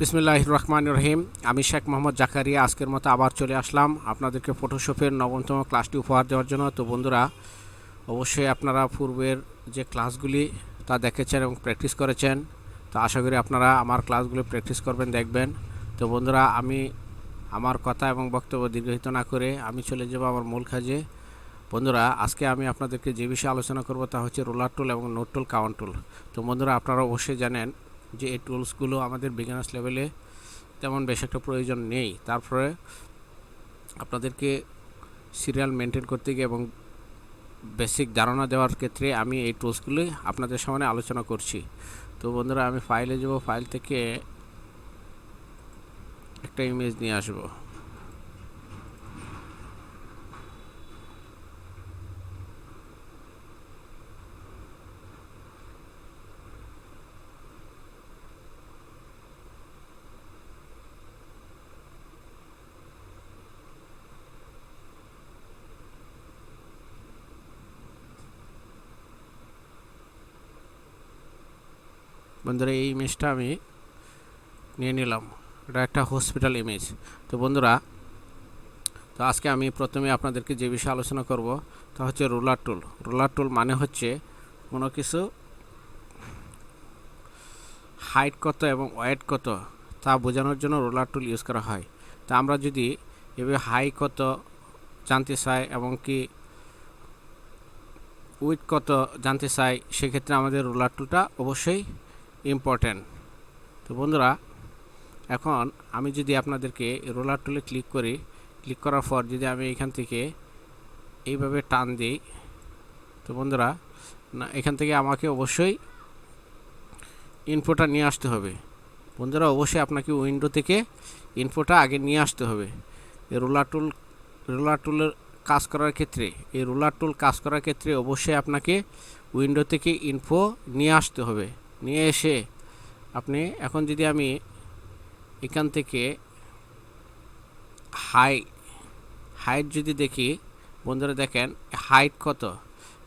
বিসমিল্লাহির রহমানির রহিম। আমি শেখ মোহাম্মদ জাকারিয়া আজকের মতো আবার চলে আসলাম আপনাদেরকে ফটোশপের নবমতম ক্লাসটি উপহার দেওয়ার জন্য। তো বন্ধুরা, অবশ্যই আপনারা পূর্বের যে ক্লাসগুলি তা দেখেছেন এবং প্র্যাকটিস করেছেন। তো আশা করি আপনারা আমার ক্লাসগুলি প্র্যাকটিস করবেন, দেখবেন। তো বন্ধুরা, আমি আমার কথা এবং বক্তব্য দীর্ঘায়িত না করে আমি চলে যাব আমার মূল কাজে। বন্ধুরা, আজকে আমি আপনাদেরকে যে বিষয়ে আলোচনা করব তা হচ্ছে রোলার টুল এবং নোট টুল, কাউন্ট টুল। তো বন্ধুরা, আপনারা অবশ্যই জানেন যে এই টুলসগুলো আমাদের বিগিনার্স লেভেলে তেমন বেশ একটা প্রয়োজন নেই। তারপরে আপনাদেরকে সিরিয়াল মেনটেন করতে গিয়ে এবং বেসিক ধারণা দেওয়ার ক্ষেত্রে আমি এই টুলসগুলি আপনাদের সামনে আলোচনা করছি। তো বন্ধুরা, আমি ফাইলে যাব, ফাইল থেকে একটা ইমেজ নিয়ে আসব। বন্ধুরা, এই ইমেজটা আমি নিয়ে নিলাম। এটা একটা হসপিটাল ইমেজ। তো বন্ধুরা, তো আজকে আমি প্রথমে আপনাদেরকে যে বিষয়ে আলোচনা করব তা হচ্ছে রোলার টুল। রোলার টুল মানে হচ্ছে কোনো কিছু হাইট কত এবং ওয়েট কত তা বোঝানোর জন্য রোলার টুল ইউজ করা হয়। তা আমরা যদি এভাবে হাই কত জানতে চাই এবং কি উইথ কত জানতে চাই, সেক্ষেত্রে আমাদের রোলার টুলটা অবশ্যই ইম্পর্ট্যান্ট। তো বন্ধুরা, এখন আমি যদি আপনাদেরকে রোলার টুলে ক্লিক করি, ক্লিক করার পর যদি আমি এখান থেকে এইভাবে টান দিই, তো বন্ধুরা, না, এখান থেকে আমাকে অবশ্যই ইনফোটা নিয়ে আসতে হবে। বন্ধুরা, অবশ্যই আপনাকে উইন্ডো থেকে ইনফোটা আগে নিয়ে আসতে হবে। এই রোলার টুলের কাজ করার ক্ষেত্রে অবশ্যই আপনাকে উইন্ডো থেকে ইনফো নিয়ে আসতে হবে। নিয়ে এসে আপনি এখন যদি আমি এখান থেকে হাইট যদি দেখি, বন্ধুরা দেখেন হাইট কত।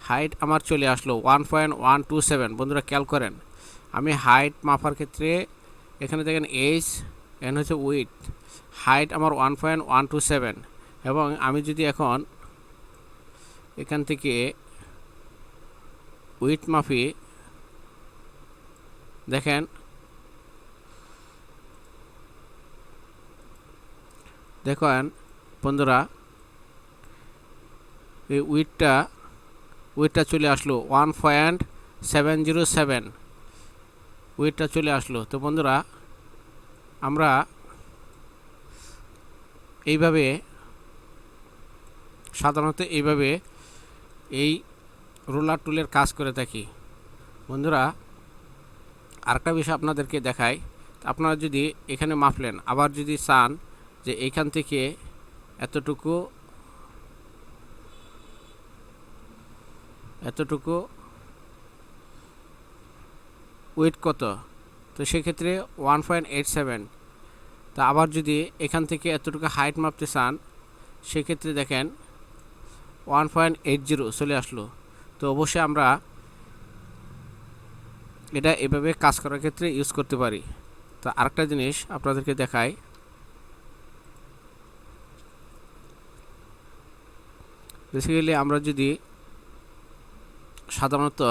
হাইট আমার চলে আসলো 1.127। বন্ধুরা খেয়াল করেন, আমি হাইট মাপার ক্ষেত্রে এখানে দেখেন এইচ, এন হচ্ছে উইথ, হাইট আমার 1.127। এবং আমি যদি এখন এখান থেকে উইথ মাপি, দেখেন বন্ধুরা, এই উইথটা চলে আসলো 1.707, উইথটা চলে আসলো। তো বন্ধুরা, আমরা এইভাবে সাধারণত এই রোলার টুলের কাজ করে থাকি। বন্ধুরা, আরেকটা বিষয় আপনাদেরকে দেখাই। আপনারা যদি এখানে মাপলেন, আবার যদি চান যে এইখান থেকে এতটুকু ওয়েট কত, তো সেক্ষেত্রে 1.87। তা আবার যদি এখান থেকে এতটুকু হাইট মাপতে চান, সেক্ষেত্রে দেখেন 1.80 চলে আসলো। তো অবশ্যই আমরা এটা এভাবে কাজ করার ক্ষেত্রে ইউজ করতে পারি। তো আরেকটা জিনিস আপনাদেরকে দেখাই। বেসিক্যালি আমরা যদি সাধারণত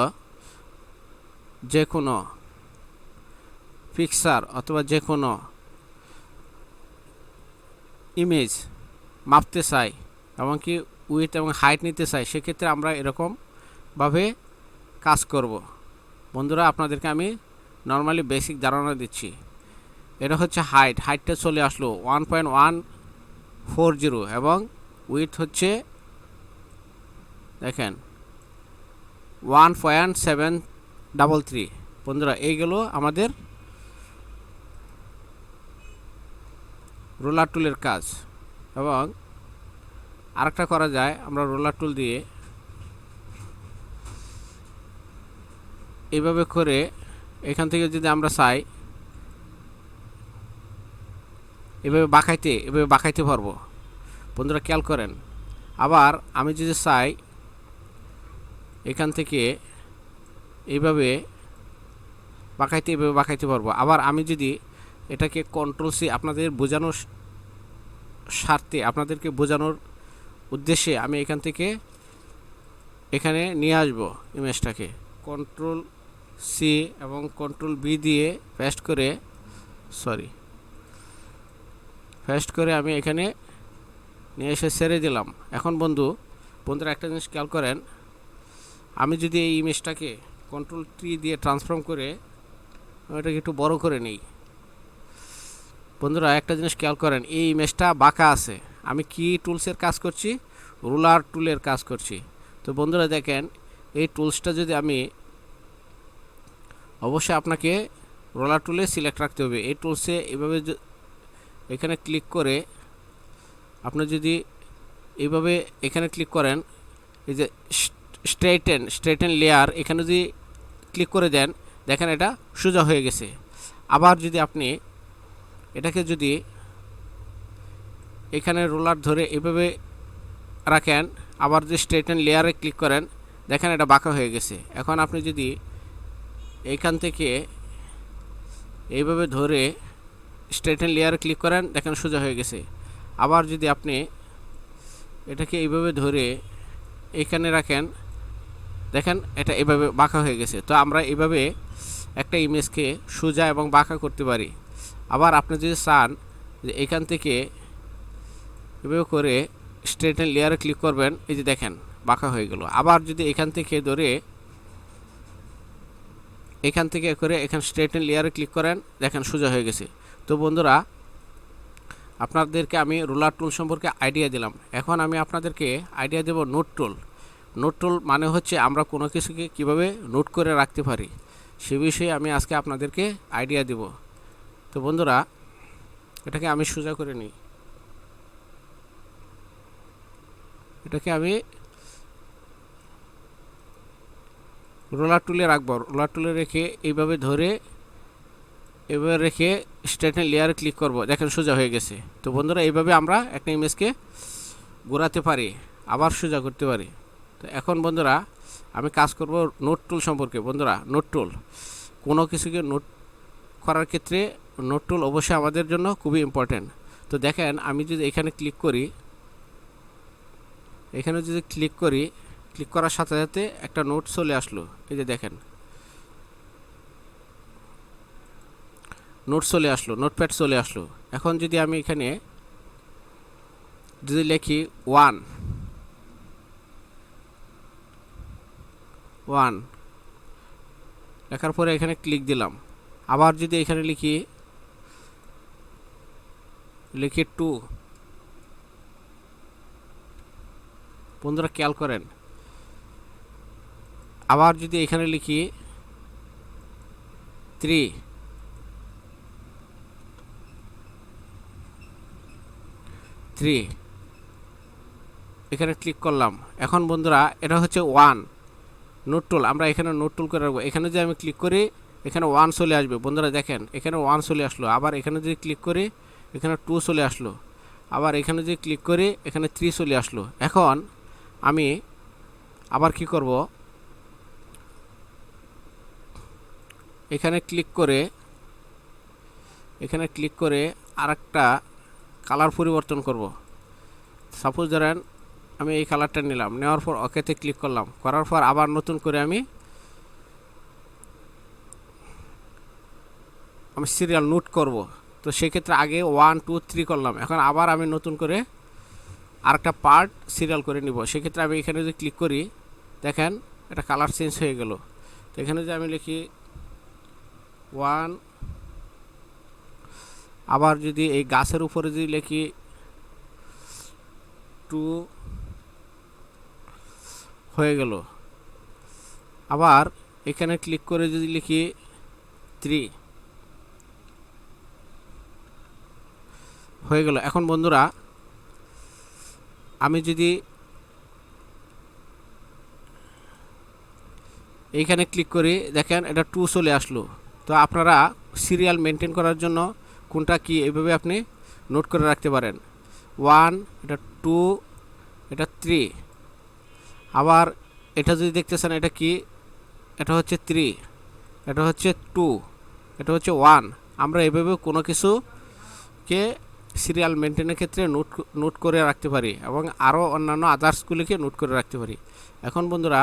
যে কোনো পিকচার অথবা যে কোনো ইমেজ মাপতে চাই এমনকি উইথ এবং হাইট নিতে চাই, সেক্ষেত্রে আমরা এরকমভাবে কাজ করব। বন্ধুরা, আপনাদেরকে আমি নর্মালি বেসিক ধারণা দিচ্ছি। এটা হচ্ছে হাইটটা চলে আসলো 1.140 এবং উইথ হচ্ছে দেখেন 1.733। বন্ধুরা, এইগুলো আমাদের রোলার টুলের কাজ। এবং আরেকটা করা যায়, আমরা রোলার টুল দিয়ে এইভাবে করে এখান থেকে যদি আমরা চাই এভাবে বাঁকাইতে পারবো। বন্ধুরা খেয়াল করেন, আবার আমি যদি চাই এখান থেকে এইভাবে বাঁকাইতে পারবো। আবার আমি যদি এটাকে কন্ট্রোল সি আপনাদের বোঝানোর স্বার্থে, আপনাদেরকে বোঝানোর উদ্দেশ্যে আমি এখান থেকে এখানে নিয়ে আসব ইমেজটাকে। কন্ট্রোল সি এবং কন্ট্রোল বি দিয়ে পেস্ট করে আমি এখানে নিয়ে এসে ছেড়ে দিলাম। এখন বন্ধুরা একটা জিনিস খেয়াল করেন, আমি যদি এই ইমেজটাকে কন্ট্রোল টি দিয়ে ট্রান্সফর্ম করে এটাকে একটু বড় করে নিই, বন্ধুরা একটা জিনিস খেয়াল করেন, এই ইমেজটা বাঁকা আছে। আমি কি টুলসের কাজ করছি? রুলার টুলের কাজ করছি। তো বন্ধুরা দেখেন, এই টুলসটা যদি আমি, অবশ্যই আপনাকে রোলার টুলে সিলেক্ট রাখতে হবে। এই টুলসে এভাবে এখানে ক্লিক করে আপনি যদি এইভাবে এখানে ক্লিক করেন, এই যে স্ট্রেটেন লেয়ার, এখানে যদি ক্লিক করে দেন, দেখেন এটা সোজা হয়ে গেছে। আবার যদি আপনি এটাকে যদি এখানে রোলার ধরে এভাবে রাখেন, আবার যদি স্ট্রেটেন লেয়ারে ক্লিক করেন, দেখেন এটা বাঁকা হয়ে গেছে। এখন আপনি যদি এইখান থেকে এইভাবে ধরে স্ট্রেটেন লেয়ারে ক্লিক করেন, দেখেন সোজা হয়ে গেছে। আবার যদি আপনি এটাকে এইভাবে ধরে এইখানে রাখেন, দেখেন এটা এভাবে বাঁকা হয়ে গেছে। তো আমরা এইভাবে একটা ইমেজকে সোজা এবং বাঁকা করতে পারি। আবার আপনি যদি চান যে এখান থেকে এভাবে করে স্ট্রেটেন লেয়ারে ক্লিক করবেন, এই যে দেখেন বাঁকা হয়ে গেল। আবার যদি এখান থেকে ধরে এখান থেকে করে এখানে স্ট্রেটেন লেয়ারে ক্লিক করেন, দেখেন সোজা হয়ে গেছে। তো বন্ধুরা, আপনাদেরকে আমি রোলার টুল সম্পর্কে আইডিয়া দিলাম। এখন আমি আপনাদেরকে আইডিয়া দেব নোট টুল। নোট টুল মানে হচ্ছে আমরা কোনো কিছুকে কিভাবে নোট করে রাখতে পারি, সে বিষয়ে আমি আজকে আপনাদেরকে আইডিয়া দেব। তো বন্ধুরা, এটাকে আমি সোজা করে নিই, এটাকে আমি রোলার টুলে রাখবো। রোলার টুলে রেখে এইভাবে ধরে এভাবে রেখে স্ট্রেটেন লেয়ারে ক্লিক করব, দেখেন সোজা হয়ে গেছে। তো বন্ধুরা, এইভাবে আমরা একটা ইমেজকে ঘোরাতে পারি, আবার সোজা করতে পারি। তো এখন বন্ধুরা, আমি কাজ করব নোট টুল সম্পর্কে। বন্ধুরা, নোট টুল, কোনো কিছুকে নোট করার ক্ষেত্রে নোট টুল অবশ্যই আমাদের জন্য খুবই ইম্পর্টেন্ট। তো দেখেন, আমি যদি এখানে ক্লিক করি, এখানে যদি ক্লিক করার সাথে সাথে একটা নোট চলে আসলো। এই যে দেখেন নোট চলে আসলো, নোটপ্যাড চলে আসলো। এখন যদি আমি এখানে যদি লিখি 1 লেখার পরে এখানে ক্লিক দিলাম। আবার যদি এখানে লিখি 2, বন্ধুরা খেয়াল করেন। আবার যদি এখানে লিখি 3, এখানে ক্লিক করলাম। এখন বন্ধুরা, এটা হচ্ছে 1 নোট টুল। আমরা এখানে নোট টুল করে রাখবো। এখানে যদি আমি ক্লিক করি, এখানে 1 চলে আসবে। বন্ধুরা দেখেন, এখানে 1 চলে আসলো। আবার এখানে যদি ক্লিক করি, এখানে 2 চলে আসলো। আবার এখানে যদি ক্লিক করি, এখানে 3 চলে আসলো। এখন আমি আবার কি করব, এখানে ক্লিক করে আরেকটা কালার পরিবর্তন করব। সাপোজ ধরেন আমি এই কালারটা নিলাম, নেওয়ার পর ওকেতে ক্লিক করলাম, করার পর আবার নতুন করে আমি সিরিয়াল নোট করব। তো সেক্ষেত্রে আগে 1, 2, 3 করলাম। এখন আবার আমি নতুন করে আরেকটা পার্ট সিরিয়াল করে নিব। সেক্ষেত্রে আমি এখানে যদি ক্লিক করি, দেখেন এটা কালার চেঞ্জ হয়ে গেল। তো এখানে যদি আমি লিখি 1, আবার যদি এই গাছের উপরে যদি লিখি 2 হয়ে গেল। আবার এখানে ক্লিক করে যদি লিখি 3 হয়ে গেল। এখন বন্ধুরা, আমি যদি এইখানে ক্লিক করি, দেখেন এটা 2 চলে আসলো। তো আপনারা সিরিয়াল মেনটেন করার জন্য কোনটা কি এইভাবে আপনি নোট করে রাখতে পারেন। 1, এটা 2, এটা 3। আবার এটা যদি দেখতেছেন, এটা কি, এটা হচ্ছে 3, এটা হচ্ছে 2, এটা হচ্ছে 1। আমরা এভাবে কোনো কিছুকে সিরিয়াল মেনটেনের ক্ষেত্রে নোট করে রাখতে পারি এবং আরও অন্যান্য আদার্সগুলিকে নোট করে রাখতে পারি। এখন বন্ধুরা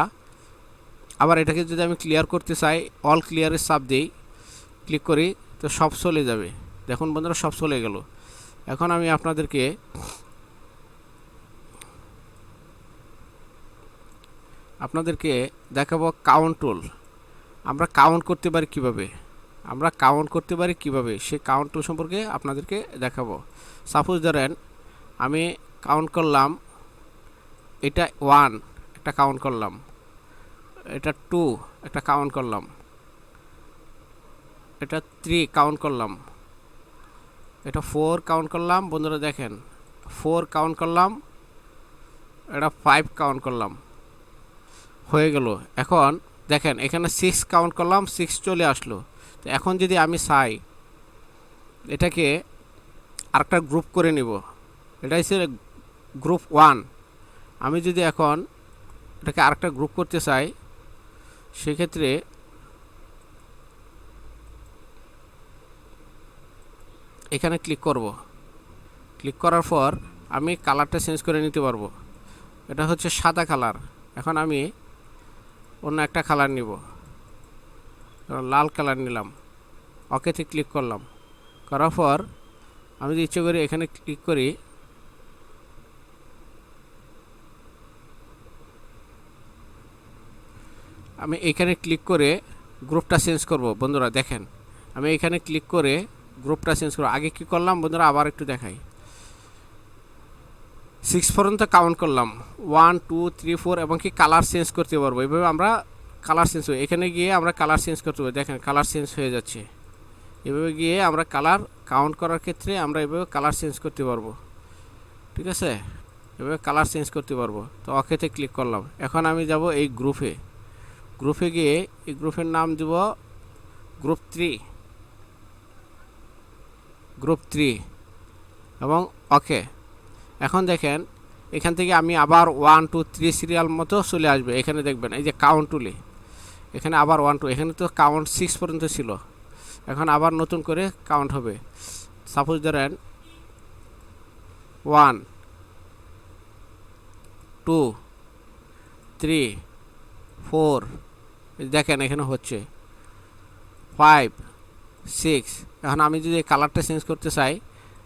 আবার এটাকে যদি আমি ক্লিয়ার করতে চাই, অল ক্লিয়ারের চাপ দিই, ক্লিক করি, তো সব চলে যাবে। দেখুন বন্ধুরা সব চলে গেল। এখন আমি আপনাদেরকে দেখাবো কাউন্ট টুল। আমরা কাউন্ট করতে পারি কিভাবে, সেই কাউন্ট টুল সম্পর্কে আপনাদেরকে দেখাবো। সাপোজ ধরেন আমি কাউন্ট করলাম, এটা 1 একটা কাউন্ট করলাম, এটা 2 একটা কাউন্ট করলাম, এটা 3 কাউন্ট করলাম, এটা 4 কাউন্ট করলাম। বন্ধুরা দেখেন 4 কাউন্ট করলাম, এটা 5 কাউন্ট করলাম, হয়ে গেল। এখন দেখেন এখানে 6 কাউন্ট করলাম, 6 চলে আসলো। তো এখন যদি আমি চাই এটাকে আরেকটা গ্রুপ করে নিব, এটা হচ্ছে গ্রুপ 1। আমি যদি এখন এটাকে আরেকটা গ্রুপ করতে চাই, সেক্ষেত্রে এখানে ক্লিক করব। ক্লিক করার পর আমি কালারটা চেঞ্জ করে নিতে পারবো। এটা হচ্ছে সাদা কালার, এখন আমি অন্য একটা কালার নিব, লাল কালার নিলাম, ওকেতে ক্লিক করলাম। করার পর আমি যদি ইচ্ছে করি এখানে ক্লিক করি, আমি এখানে ক্লিক করে গ্রুপটা চেঞ্জ করব। বন্ধুরা দেখেন আমি এখানে ক্লিক করে গ্রুপটা চেঞ্জ করব। আগে কি করলাম বন্ধুরা আবার একটু দেখাই। 6 পর্যন্ত কাউন্ট করলাম, 1 2 3 4 এবং কি কালার চেঞ্জ করতে পারবো। এইভাবে আমরা কালার চেঞ্জ হবে, এখানে গিয়ে আমরা কালার চেঞ্জ করতে পারবো। দেখেন কালার চেঞ্জ হয়ে যাচ্ছে। এভাবে গিয়ে আমরা কালার কাউন্ট করার ক্ষেত্রে আমরা এভাবে কালার চেঞ্জ করতে পারবো। ঠিক আছে, এভাবে কালার চেঞ্জ করতে পারবো। তো ওকেতে ক্লিক করলাম। এখন আমি যাব এই গ্রুপে গিয়ে এই গ্রুপের নাম দেব গ্রুপ 3 এবং ওকে। এখন দেখেন এখান থেকে আমি আবার 1 2 3 সিরিয়াল মতো চলে আসবে। এখানে দেখবেন এই যে কাউন্ট টুলে এখানে আবার 1 2, এখানে তো কাউন্ট 6 পর্যন্ত ছিল, এখন আবার নতুন করে কাউন্ট হবে। সাপোজ ধরেন 1 2 3 4, দেখেন এখানে হচ্ছে 5 6। এখন আমি যদি কালারটা চেঞ্জ করতে চাই,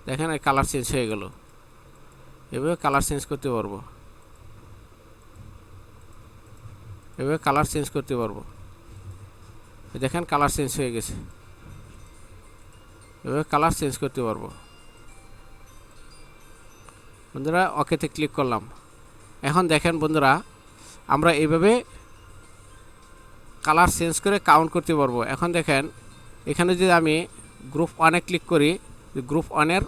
দেখেন এই কালার চেঞ্জ হয়ে গেল। এভাবে কালার চেঞ্জ করতে পারবো, দেখেন কালার চেঞ্জ হয়ে গেছে। এভাবে কালার চেঞ্জ করতে পারবো। বন্ধুরা ওকেতে ক্লিক করলাম। এখন দেখেন বন্ধুরা আমরা এইভাবে কালার চেঞ্জ করে কাউন্ট করতে পারবো। এখন দেখেন এখানে যদি আমি গ্রুপ 1-এ ক্লিক করি, গ্রুপ 1-এর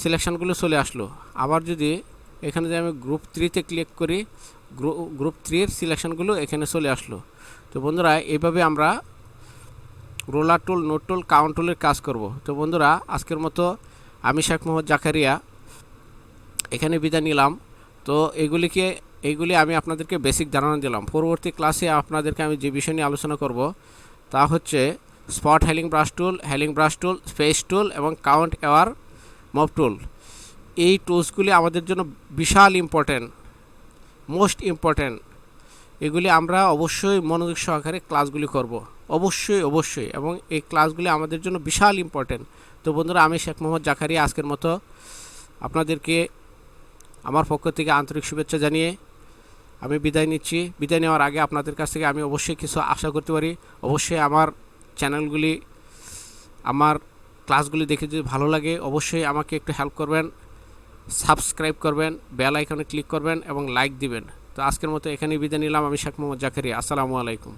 সিলেকশানগুলো চলে আসলো। আবার যদি এখানে যদি আমি গ্রুপ 3-তে ক্লিক করি, গ্রুপ 3-এর সিলেকশানগুলো এখানে চলে আসলো। তো বন্ধুরা এইভাবে আমরা রোলার টুল, নোট টুল, কাউন্ট টুলের কাজ করব। তো বন্ধুরা আজকের মতো আমি শেখ মোহাম্মদ জাকারিয়া এখানে বিদায় নিলাম। তো এইগুলি আমি আপনাদেরকে বেসিক ধারণা দিলাম। পরবর্তী ক্লাসে আপনাদেরকে আমি যে বিষয় নিয়ে আলোচনা করব তা হচ্ছে spot healing brush tool, space tool এবং কাউন্ট এওয়ার মব টুল। এই টুলসগুলি আমাদের জন্য বিশাল মোস্ট ইম্পর্ট্যান্ট। এগুলি আমরা অবশ্যই মনোযোগ সহকারে ক্লাসগুলি করব, অবশ্যই এবং এই ক্লাসগুলি আমাদের জন্য বিশাল ইম্পর্ট্যান্ট। তো বন্ধুরা আমি শেখ মোহাম্মদ জাকারিয়া আজকের মতো আপনাদেরকে আমার পক্ষ থেকে আন্তরিক শুভেচ্ছা জানিয়ে আমি বিদায় নিচ্ছি। বিদায় নেওয়ার আগে আপনাদের কাছ থেকে আমি অবশ্যই কিছু আশা করতে পারি। অবশ্যই আমার চ্যানেলগুলি, আমার ক্লাসগুলি দেখে যদি ভালো লাগে অবশ্যই আমাকে একটু হেল্প করবেন, সাবস্ক্রাইব করবেন, বেল আইকনে ক্লিক করবেন এবং লাইক দিবেন। তো আজকের মতো এখানেই বিদায় নিলাম। আমি শেখ মোহাম্মদ জাকারিয়া। আসসালামু আলাইকুম।